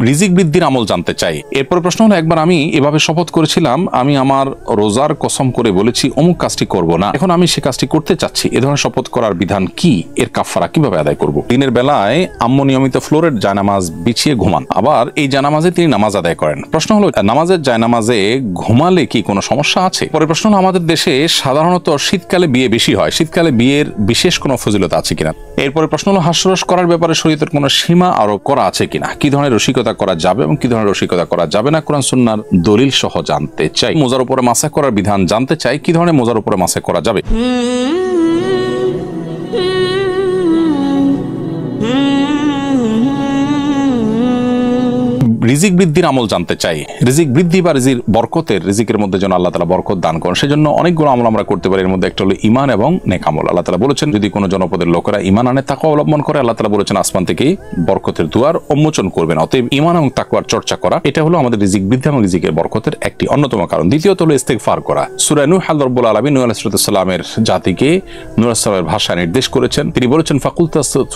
রিজিক বৃদ্ধির আমল জানতে চাই। এরপর প্রশ্ন হলো, একবার আমি এভাবে শপথ করেছিলাম, আমি আমার রোজার কসম করে বলেছি অমুক কাজটি করব না, এখন আমি সে কাজটি করতে চাচ্ছি, এ ধরনের শপথ করার বিধান কি, এর কাফারা কিভাবে আদায় করব? দিনের বেলায় আম্মু নিয়মিত ফ্লোরের জায়নামাজ বিছিয়ে ঘুমান, আবার এই জায়নামাজে তিনি নামাজ আদায় করেন। প্রশ্ন হলো, নামাজের জায়নামাজে ঘুমালে কি কোনো সমস্যা আছে? পরে প্রশ্ন হলো, আমাদের দেশে সাধারণত শীতকালে বিয়ে বেশি হয়, শীতকালে বিয়ের বিশেষ কোনো ফজিলত আছে কিনা? এরপরে প্রশ্ন হলো, হাস্যরস করার ব্যাপারে শরীয়তের কোনো সীমা আরোপ করা আছে কিনা? কি ধরনের রসিকতা করা যাবে এবং কি ধরনের রসিকতা করা যাবে না, কোরআন সুন্নাহর দলিল সহ জানতে চাই। মোজার উপরে মাসা করার বিধান জানতে চাই, কি ধরনের মোজার উপরে মাসা করা যাবে? রিজিক বৃদ্ধির আমল জানতে চাই। রিজিক বৃদ্ধি বা রিজিক বরকতের, রিজিকের মধ্যে যেন আল্লাহ তাআলা বরকত দান করেন, সেজন্য অনেকগুলো আমল আমরা করতে পারি। এর মধ্যে একটা হলো ঈমান এবং নেক আমল। আল্লাহ তাআলা বলেছেন, যদি কোনো জনপদের লোকেরা ঈমান আনে, তাকওয়া অবলম্বন করে, আল্লাহ তাআলা বলেছেন আসমান থেকেই বরকতের দুয়ার উন্মোচন করবেন। অতএব ঈমান এবং তাকওয়ার চর্চা করা, এটা হলো আমাদের রিজিক বৃদ্ধি এবং রিজিকের বরকতের একটি অন্যতম কারণ। দ্বিতীয়ত হলো ইস্তিগফার করা। সূরা নূহ আল্লাহ রাব্বুল আলামিন নূহ আলাইহিস সালামের জাতিকে নূহ আলাইহিস সালামের ভাষা নির্দেশ করেছেন। তিনি বলেছেন,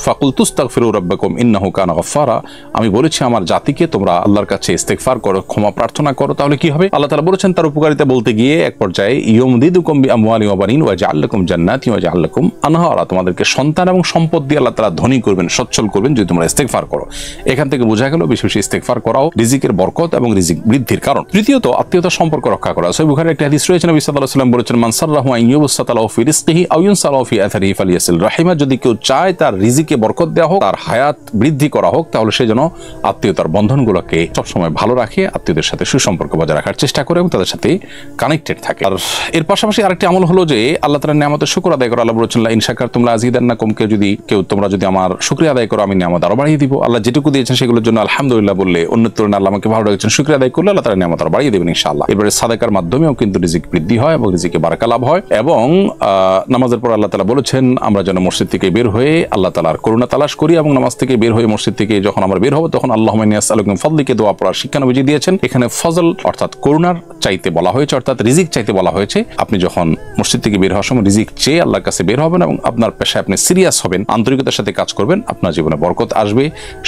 ফাকুলতুস্তাগফিরু রাব্বাকুম ইন্নাহু কানা গাফফারা, আমি বলেছি আমার জাতিকে তোমরা আল্লাহর কাছে ইস্তিগফার করো, ক্ষমা প্রার্থনা করো, তাহলে কি হবে? আল্লাহ তাআলা বলেছেন তার উপকারিতা বলতে গিয়ে এক পর্যায়ে, ইউমদিদুকুম বিআমওয়ালিন ওয়া বানিন ওয়া জাআল লাকুম জান্নাতিন ওয়া জাআল লাকুম আনহারা, তোমাদেরকে সন্তান এবং সম্পদ দিয়ে আল্লাহ তাআলা ধনী করবেন, সচ্ছল করবেন যদি তোমরা ইস্তিগফার করো। এখান থেকে বোঝা গেল বেশি বেশি ইস্তিগফার করাও রিজিকের বরকত এবং রিজিক বৃদ্ধির কারণ। তৃতীয়ত আত্মীয়তার সম্পর্ক রক্ষা করা। সহিহ বুখারীর একটি হাদিস রয়েছে, নবী সাল্লাল্লাহু আলাইহি ওয়াসাল্লাম বলেছেন, মান সাররাহু আন ইউবসাতা লাহু ফি রিজকিহি আও ইউনসালাহু ফি আথারিহি ফালিয়াসিল রাহিমা, যদি কেউ চায় তার রিজিকে বরকত দেওয়া হোক, তার হায়াত বৃদ্ধি করা হোক, তাহলে সে যেন আত্মীয়তার বন্ধনগুলোকে সবসময় ভালো রাখে, আত্মীয়দের সাথে সুসম্পর্ক বজায় রাখার চেষ্টা করে এবং তাদের সাথে কানেক্টেড থাকে। আর এর পাশাপাশি আরেকটি আমল হলো যে আল্লাহ তাআলার নিয়ামতের শুকর আদায় করা। আল্লাহ বলেছেন, লা ইন শাকারতুম লা আযীদান্নাকুম, তোমরা যদি আমার শুকরিয়া আদায় করো, আমি নিয়ামত আরো বাড়িয়ে দিব। আল্লাহ যেটুকু দিয়েছেন সেগুলোর জন্য আলহামদুলিল্লাহ বললে, অন্যের তুলনায় আল্লাহ আমাকে ভালো রেখেছেন, শুকরিয়া আদায় করলে আল্লাহ তাআলা নিয়ামত আরো বাড়িয়ে দেবেন ইনশাআল্লাহ। এবারে সাদাকার মাধ্যমেও কিন্তু রিজিক বৃদ্ধি হয় এবং রিজিকে বারাকা লাভ হয়। এবং নামাজের পর আল্লাহ তাআলা বলেছেন আমরা যেন মসজিদ থেকে বের হয়ে আল্লাহ তাআলার করুণা তালাশ করি, এবং নামাজ থেকে বের হয়ে মসজিদ থেকে যখন আমরা বের হব তখন আল্লাহুম্মা ইন্নী আসআলুকা মিন ফাদলিকা দোয়া পড়ার শিক্ষা নবীজি দিয়েছেন। এখানে ফজল অর্থাৎ করুণার চাইতে বলা হয়েছে, অর্থাৎ রিজিক চাইতে বলা হয়েছে। আপনি যখন মসজিদ থেকে বের হওয়ার সময় রিজিক চেয়ে আল্লাহর কাছে বের হবেন এবং আপনার পেশায় আপনি সিরিয়াস হবেন, আন্তরিকতার সাথে কাজ করবেন, আপনার জীবনে বরকত আসবে।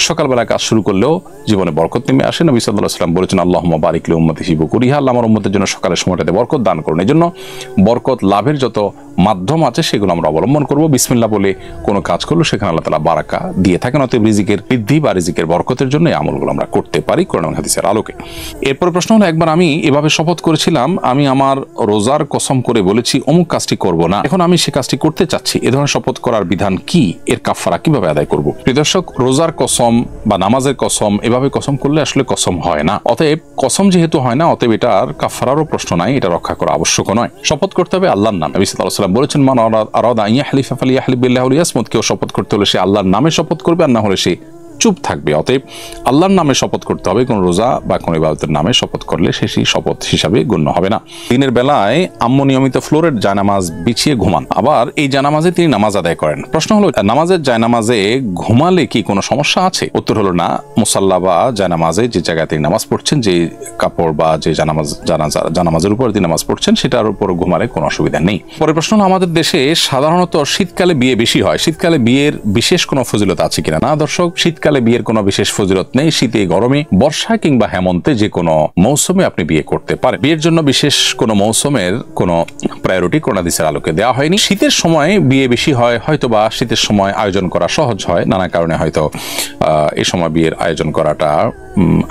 সকালবেলা কাজ শুরু করলেও জীবনে বরকত নেমে আসে। নবী সাল্লাল্লাহু আলাইহি ওয়াসাল্লাম বলেছেন, আল্লাহুম্মা বারিক লি উম্মতি ফি বুকুরিহা, আল্লাহ আমার উম্মতের জন্য সকালের সময়টাতে বরকত দান করুন। এজন্য বরকত লাভের যত মাধ্যম আছে সেগুলো আমরা অবলম্বন করব। বিসমিল্লাহ বলে কোনো কাজ করলে সেখানে আল্লাহ তাআলা বারাকা দিয়ে থাকেন। অতএব রিজিকের বৃদ্ধি বা রিজিকের বরকতের জন্য এই আমলগুলো আমরা করতে পারি কোরআন এবং হাদিসের আলোকে। এরপর প্রশ্ন হলো, একবার আমি এভাবে শপথ করেছিলাম, আমি আমার রোজার কসম করে বলেছি অমুক কাজটি করব না, এখন আমি সে কাজটি করতে চাচ্ছি, এ ধরনের শপথ করার বিধান কি, এর কাফারা কিভাবে আদায় করব? প্রিয় দর্শক, রোজার কসম বা নামাজের কসম, এভাবে কসম করলে আসলে কসম হয় না। অতএব কসম যেহেতু হয় না, অতএব এটার কাফারারও প্রশ্ন নাই, এটা রক্ষা করা আবশ্যক নয়। শপথ করতে হবে আল্লাহর নামে। নবী সাল্লাল্লাহু আলাইহি ওয়াসাল্লাম বলেছেন, মান আরাদা আন ইয়াহলিফা ফালিয়াহলিফ বিল্লাহি ওয়া লিয়াসমুত, কেউ শপথ করতে হলে সে আল্লাহর নামে শপথ করবে, আর না হলে সে চুপ থাকবে। অতএব আল্লাহর নামে শপথ করতে হবে। কোন রোজা বা কোন ইবাদতের নামে শপথ করলে সেই শপথ হিসাবে গণ্য হবে না। দিনের বেলায় আম্মু নিয়মিত ফ্লোরের জায়নামাজ বিছিয়ে ঘুমান, আবার এই জায়নামাজে তিনি নামাজ আদায় করেন। প্রশ্ন হলো, নামাজের জায়নামাজে ঘুমালে কি কোনো সমস্যা আছে? উত্তর হলো না। মুসাল্লা বা জায়নামাজে যে জায়গায় তিনি নামাজ পড়ছেন, যে কাপড় বা যে জানামাজের উপর তিনি নামাজ পড়ছেন, সেটার উপর ঘুমালে কোনো অসুবিধা নেই। পরে প্রশ্ন হলো, আমাদের দেশে সাধারণত শীতকালে বিয়ে বেশি হয়, শীতকালে বিয়ের বিশেষ কোনো ফজিলত আছে কিনা? না দর্শক, শীতকালে বিয়ের কোনো বিশেষ ফজিলত নেই। শীতে, গরমে, বর্ষা কিংবা হেমন্তে যে কোনো মৌসুমে আপনি বিয়ে করতে পারেন। বিয়ের জন্য বিশেষ কোনো মৌসুমের কোনো প্রায়োরিটি কোরআন হাদিসের আলোকে দেওয়া হয়নি। শীতের সময় বিয়ে বেশি হয়, হয়তো বা শীতের সময় আয়োজন করা সহজ হয়, নানা কারণে হয়তো এই সময় বিয়ের আয়োজন করাটা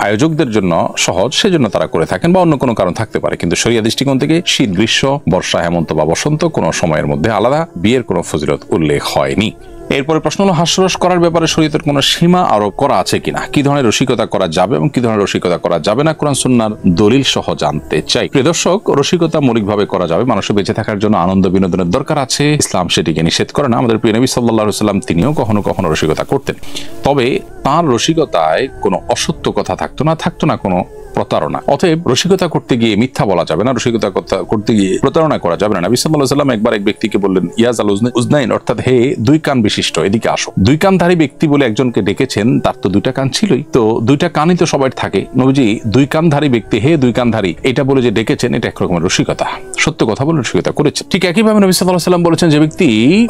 আয়োজকদের জন্য সহজ, সেজন্য তারা করে থাকেন, বা অন্য কোনো কারণ থাকতে পারে। কিন্তু শরিয়া দৃষ্টিকোণ থেকে শীত, গ্রীষ্ম, বর্ষা, হেমন্ত বা বসন্ত কোনো সময়ের মধ্যে আলাদা বিয়ের কোনো ফজিলত উল্লেখ হয়নি। এরপরে প্রশ্ন হলো, হাস্যরস করার ব্যাপারে শরীয়তের কোনো সীমা আরোপ করা আছে কিনা? কি ধরনের রসিকতা করা যাবে এবং কি ধরনের রসিকতা করা যাবে না, কোরআন সুন্নাহর দলিল সহ জানতে চাই। প্রিয় দর্শক, রসিকতা মৌলিকভাবে করা যাবে। মানুষের বেঁচে থাকার জন্য আনন্দ বিনোদনের দরকার আছে, ইসলাম সেটিকে নিষেধ করে না। আমাদের প্রিয় নবী সাল্লাল্লাহু আলাইহি ওয়াসাল্লাম তিনিও কখনো কখনো রসিকতা করতেন, তবে তার রসিকতায় কোনো অসত্য কথা থাকতো না কোনো প্রতারণা। অতএব রসিকতা করতে গিয়ে মিথ্যা বলা যাবে না, রসিকতা করতে গিয়ে প্রতারণা করা যাবে না। নবী সাল্লাল্লাহু আলাইহি ওয়াসাল্লাম একবার এক ব্যক্তিকে বললেন, ইয়াজ আল উজনাইন, অর্থাৎ হে দুই কান বিশিষ্ট, এদিকে আসো। দুই কানধারী ব্যক্তি বলে একজনকে ডেকেছেন, তার তো দুইটা কান ছিলই, তো দুইটা কানই তো সবার থাকে। নবীজি দুই কানধারী ব্যক্তি, হে দুই কানধারী, এটা বলে যে ডেকেছেন, এটা একরকমের রসিকতা। সত্য কথা বলে রসিকতা করেছেন। ঠিক একইভাবে নবী সাল্লাল্লাহু আলাইহি ওয়াসাল্লাম বলেছেন, যে ব্যক্তি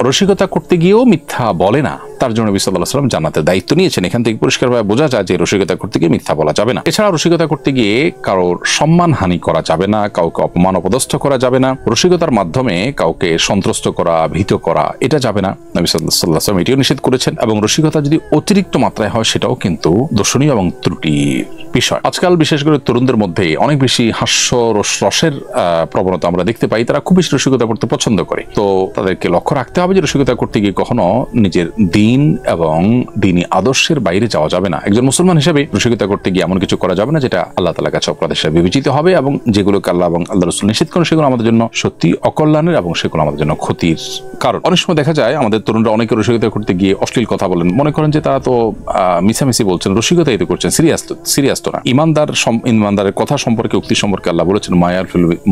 রসিকতা করতে গিয়েও মিথ্যা বলে না, তার জন্য নবী সাল্লাল্লাহু আলাইহি ওয়াসাল্লাম জান্নাতের দায়িত্ব নিয়েছেন। এখান থেকে পরিষ্কারভাবে বোঝা যায় যে রসিকতা করতে গিয়ে মিথ্যা বলা যাবে না। এছাড়া রসিকতা করতে গিয়ে কারোর সম্মান হানি করা যাবে না, কাউকে অপমান অপদস্থ করা যাবে না, রসিকতার মাধ্যমে কাউকে সন্ত্রস্ত করা, ভীত করা, এটা যাবে না। নবী সাল্লাল্লাহু আলাইহি ওয়াসাল্লাম এটিও নিষেধ করেছেন। এবং রসিকতা যদি অতিরিক্ত মাত্রায় হয় সেটাও কিন্তু দর্শনীয় এবং ত্রুটির বিষয়। আজকাল বিশেষ করে তরুণদের মধ্যে অনেক বেশি হাস্য রসের প্রবণতা আমরা দেখতে পাই। তারা খুব বেশি রসিকতা করতে পছন্দ করে। তো তাদেরকে লক্ষ্য রাখতে হবে যে রসিকতা করতে গিয়ে কখনো নিজের দিন এবং দিনী আদর্শের বাইরে যাওয়া যাবে না। একজন মুসলমান হিসেবে রসিকতা করতে গিয়ে এমন কিছু করা যাবে না যেটা আল্লাহ তাআলার কাছে অপরাধ হিসেবে বিবেচিত হবে, এবং যেগুলোকে আল্লাহ এবং আল্লাহ রাসূল নিষেধ করেন সেগুলো আমাদের জন্য সত্যি অকল্যাণের এবং সেগুলো আমাদের জন্য ক্ষতির কারণ। অনেক সময় দেখা যায় আমাদের তরুণরা অনেকে রসিকতা করতে গিয়ে অশ্লীল কথা বলেন, মনে করেন যে তারা তো মিছামিছি বলছেন, রসিকতাই তো করছেন, সিরিয়াস তো না। ইমানদারের কথা সম্পর্কে, উক্তি সম্পর্কে আল্লাহ বলেছেন,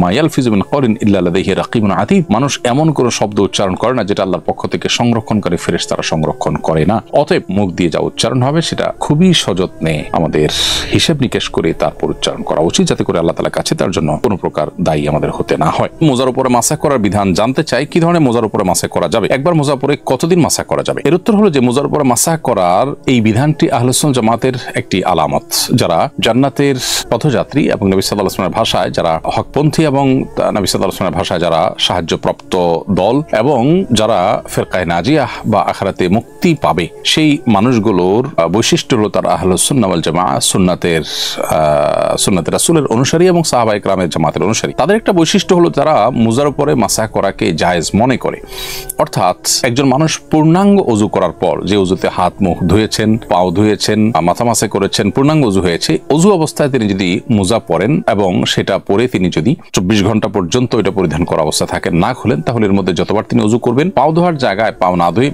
মা ইয়ালফিযু মিন কাওলিন ইল্লা লাদাইহি রাকিবুন আতীদ। মানুষ এমন কোন শব্দ উচ্চারণ করে না যেটা আল্লাহর পক্ষ থেকে সংরক্ষণকারী ফেরেশতারা সংরক্ষণ করে না। অতএব মুখ দিয়ে যা উচ্চারণ হবে সেটা খুবই সযত্নে আমাদের হিসেব নিকেশ করে তারপর উচ্চারণ করা উচিত, যাতে করে আল্লাহ তাআলার কাছে তার জন্য কোনো প্রকার দায়ী আমাদের হতে না হয়। মোজার উপরে মাসা করার বিধান জানতে চাই, কি ধরনের মোজার উপরে মাসা করা যাবে, একবার মোজা পরে কতদিন মাসা করা যাবে? এর উত্তর হলো যে মোজার উপরে মাসা করার এই বিধানটি আহলুস সুন্নাহ জামাতের একটি আলামত। যারা জান্নাতের পথযাত্রী এবং নবী সাল্লাল্লাহু আলাইহি ওয়াসাল্লামের ভাষায় যারা হকপন্থী এবং নবী সাল্লাল্লাহু আলাইহি ওয়াসাল্লামের ভাষায় যারা সাহায্যপ্রাপ্ত দল এবং যারা ফিরকায়ে নাজিয়াহ বা আখিরাতে মুক্তি পাবে, সেই মানুষগুলোর বৈশিষ্ট্য হলো তারা আহলুস সুন্নাহ ওয়াল জামাআহ, সুন্নাতে রাসূলের অনুসারী এবং সাহাবায়ে কেরামের জামাতের অনুসারী। তাদের একটা বৈশিষ্ট্য হলো তারা মোজার উপরে মাসা করাকে জায়েজ মনে করে। অর্থাৎ একজন মানুষ পূর্ণাঙ্গ ওযু করার পর, যে ওযুতে হাত মুখ ধুয়েছেন, পাও ধুয়েছেন, মাথা মাসা করেছেন, পূর্ণাঙ্গ ওযু হয়েছে, ওযু অবস্থায় তিনি যদি মোজা পরেন এবং সেটা পরে তিনি যদি 24 ঘন্টা পর্যন্ত এটা পরিধান করা অবস্থা থাকেন, না খুলেন, তাহলে এর মধ্যে যতবার তিনি ওযু করবেন, পাও ধোয়ার জায়গায় পাও না ধুয়ে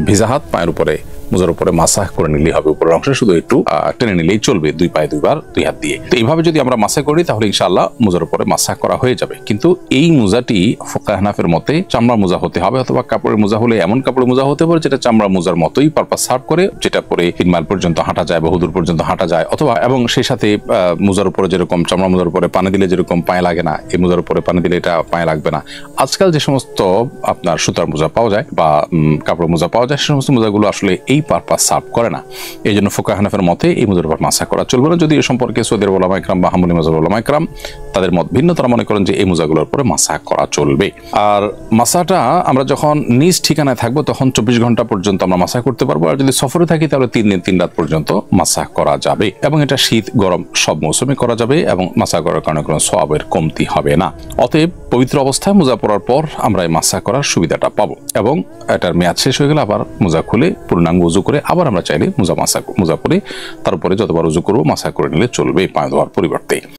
ভিজা হাত পায়ের উপরে মোজার উপরে মাসাহ করে নিলেই হবে। উপরের অংশে শুধু একটু টেনে নিলেই চলবে, দুই পায়ে দুইবার দুই হাত দিয়ে। তো এইভাবে যদি আমরা মাসাহ করি তাহলে ইনশাআল্লাহ মোজার উপরে মাসাহ করা হয়ে যাবে। কিন্তু এই মোজাটি ফুকাহে হানাফির মতে চামড়ার মোজা হতে হবে, অথবা কাপড়ের মোজা হলে এমন কাপড়ের মোজা হতে পারে যেটা চামড়ার মোজার মতোই পারপাস সার্ভ করে, যেটা পরে 3 মাইল পর্যন্ত হাঁটা যায়, বহুদূর পর্যন্ত হাঁটা যায়। অথবা এবং সেই সাথে মোজার উপরে যেরকম চামড়া মোজার উপরে পানি দিলে যেরকম পায়ে লাগে না, এই মোজার উপরে পানি দিলে এটা পায়ে লাগবে না। আজকাল যে সমস্ত আপনার সুতার মোজা পাওয়া যায় বা কাপড়ের মোজা পাওয়া যায়, সে সমস্ত মোজাগুলো আসলে এই পারপাস সার্ভ করে না। এই জন্য ফুকাহে হানাফির মতে এই মোজার উপর মাসা করা চলবে না। যদি এ সম্পর্কে সৌদি আরব উলামায়ে কেরাম বা হাম্বলী মাযহাবের উলামায়ে কেরাম তাদের মত ভিন্ন, তারা মনে করেন যে এই মোজাগুলোর উপরে মাসা করা চলবে। আর মাসাটা আমরা যখন নিজ ঠিকানায় থাকবো তখন 24 ঘন্টা পর্যন্ত আমরা মাসা করতে পারবো, আর যদি সফরে থাকি তাহলে 3 দিন 3 রাত পর্যন্ত মাসা করা যাবে। এবং এটা শীত গরম সব মৌসুমে করা যাবে এবং মাসা করার কারণে কোনো সওয়াবের কমতি হবে না। অতএব পবিত্র অবস্থায় মোজা পরার পর আমরা এই মাসা করার সুবিধাটা পাবো, এবং এটার মেয়াদ শেষ হয়ে গেলে আবার মোজা খুলে পূর্ণাঙ্গ ওযু করে আবার আমরা চাইলে মোজা পরে তার উপরে যতবার ওযু করবো মাসা করে নিলে চলবে পায়ে ধোয়ার পরিবর্তে।